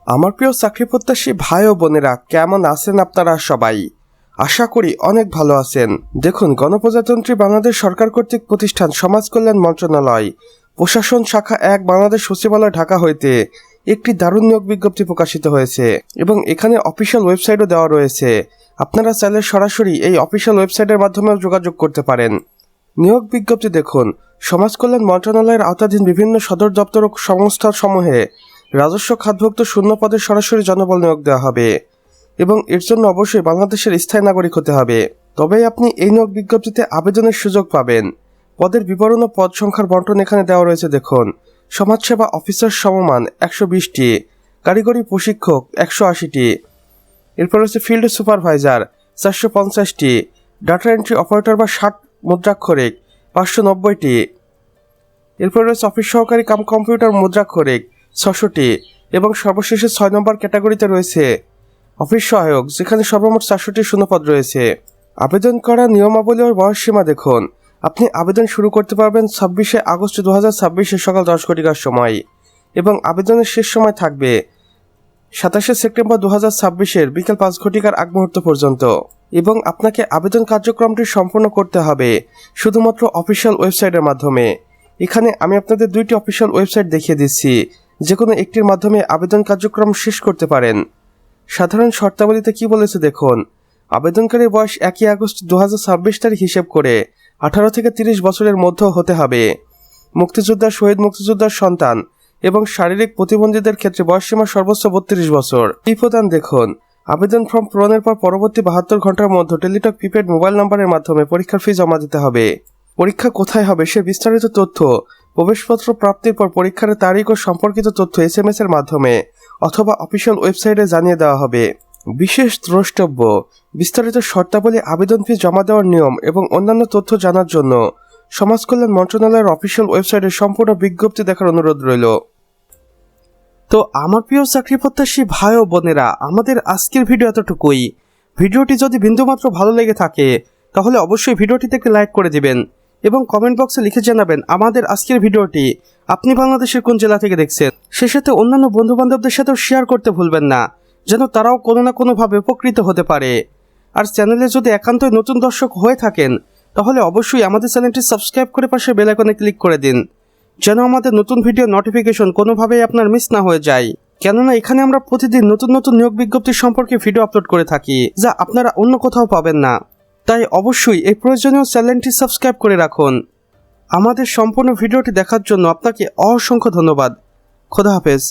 আমার প্রিয় চাকরি প্রত্যাশী ভাই ও বোনেরা, কেমন আছেন আপনারা সবাই? আশা করি অনেক ভালো আছেন। দেখুন, গণপ্রজাতন্ত্রী বাংলাদেশ সরকার কর্তৃক প্রতিষ্ঠান সমাজ কল্যাণ মন্ত্রণালয় প্রশাসন শাখা ১ বাংলাদেশ সচিবালয় ঢাকা হইতে একটি দারুণ নিয়োগ বিজ্ঞপ্তি প্রকাশিত হয়েছে এবং এখানে অফিসিয়াল ওয়েবসাইটও দেওয়া রয়েছে। আপনারা চাইলে সরাসরি এই অফিসিয়াল ওয়েবসাইটের মাধ্যমেও যোগাযোগ করতে পারেন। নিয়োগ বিজ্ঞপ্তি দেখুন, সমাজ কল্যাণ মন্ত্রণালয়ের আওতাধীন বিভিন্ন সদর দপ্তর ও সংস্থাসমূহে রাজস্ব খাতভুক্ত শূন্য পদে সরাসরি জনবল নিয়োগ দেওয়া হবে এবং এর জন্য অবশ্যই বাংলাদেশের স্থায়ী নাগরিক হতে হবে। তবেই আপনি এই নিয়োগ বিজ্ঞপ্তিতে আবেদনের সুযোগ পাবেন। পদের বিবরণ ও পদ সংখ্যার বন্টন এখানে দেওয়া রয়েছে। দেখুন, সমাজসেবা অফিসার সমমান ১২০টি, কারিগরি প্রশিক্ষক ১৮০টি, এরপর রয়েছে ফিল্ড সুপারভাইজার ৪৫০টি, ডাটা এন্ট্রি অপারেটর বা ৬০ মুদ্রাক্ষরিক ৫৯০টি, এরপর রয়েছে অফিস সহকারী কাম কম্পিউটার মুদ্রাক্ষরিক ৬০০টি এবং সর্বশেষে ৬ নম্বর ক্যাটাগরিতে রয়েছে অফিস সহায়ক, যেখানে সর্বমোট ৪০০টি শূন্যপদ রয়েছে। আবেদন করা নিয়মাবলী ও বয়সসীমা দেখুন, আপনি আবেদন শুরু করতে পারবেন ২৬শে আগস্ট ২০২৬ সকাল ১০ ঘটিকার সময় এবং আবেদনের শেষ সময় থাকবে ২৭শে সেপ্টেম্বর ২০২৬ বিকেল ৫ ঘটিকার আগ মুহূর্ত পর্যন্ত এবং আপনাকে আবেদন কার্যক্রমটি সম্পূর্ণ করতে হবে শুধুমাত্র অফিসিয়াল ওয়েবসাইটের মাধ্যমে। এখানে আমি আপনাদের দুইটি অফিসিয়াল ওয়েবসাইট দেখিয়ে দিচ্ছি, যে কোনো একটির মাধ্যমে আবেদন কার্যক্রম শেষ করতে পারেন। সাধারণ শর্তাবলীতে কি বলেছে দেখুন, আবেদনকারীর বয়স ১ আগস্ট ২০২৬ তারিখ হিসেব করে ১৮ থেকে ৩০ বছরের মধ্যে হতে হবে। মুক্তিযোদ্ধা, শহীদ মুক্তিযোদ্ধার সন্তান এবং শারীরিক প্রতিবন্ধীদের ক্ষেত্রে বয়সসীমা সর্বোচ্চ ৩২ বছর। ফি প্রদান দেখুন, আবেদন ফর্ম পূরণের পর পরবর্তী ৭২ ঘন্টার মধ্যে টেলিটক প্রিপেড মোবাইল নম্বরের মাধ্যমে পরীক্ষার ফি জমা দিতে হবে। পরীক্ষা কোথায় হবে সে বিস্তারিত তথ্য প্রবেশপত্র প্রাপ্তির পর পরীক্ষার তারিখ ও সম্পর্কিত তথ্য SMS এর মাধ্যমে অথবা অফিসিয়াল ওয়েবসাইটে জানিয়ে দেওয়া হবে। বিশেষ দ্রষ্টব্য, বিস্তারিত শর্তাবলী, আবেদন ফি জমা দেওয়ার নিয়ম এবং অন্যান্য তথ্য জানার জন্য সমাজ কল্যাণ মন্ত্রণালয়ের অফিসিয়াল ওয়েবসাইটে সম্পূর্ণ বিজ্ঞপ্তি দেখার অনুরোধ রইল। তো আমার প্রিয় চাকরি প্রত্যাশী ভাই ও বোনেরা, আমাদের আজকের ভিডিও এতটুকুই। ভিডিওটি যদি বিন্দুমাত্র ভালো লেগে থাকে তাহলে অবশ্যই ভিডিওটিতে একটি লাইক করে দিবেন এবং কমেন্ট বক্সে লিখে জানাবেন আমাদের আজকের ভিডিওটি আপনি বাংলাদেশের কোন জেলা থেকে দেখছেন। সে সাথে অন্যান্য বন্ধুবান্ধবদের সাথেও শেয়ার করতে ভুলবেন না, যেন তারাও কোনো না কোনোভাবে উপকৃত হতে পারে। আর চ্যানেলে যদি একান্তই নতুন দর্শক হয়ে থাকেন তাহলে অবশ্যই আমাদের চ্যানেলটি সাবস্ক্রাইব করে পাশে বেল আইকনে ক্লিক করে দিন, যেন আমাদের নতুন ভিডিও নোটিফিকেশন কোনোভাবেই আপনার মিস না হয়ে যায়। কেননা এখানে আমরা প্রতিদিন নতুন নতুন নিয়োগ বিজ্ঞপ্তি সম্পর্কে ভিডিও আপলোড করে থাকি, যা আপনারা অন্য কোথাও পাবেন না। তাই অবশ্যই এই প্রয়োজনীয় চ্যানেলটি সাবস্ক্রাইব করে রাখুন। আমাদের সম্পূর্ণ ভিডিওটি দেখার জন্য আপনাকে অসংখ্য ধন্যবাদ। খোদা হাফেজ।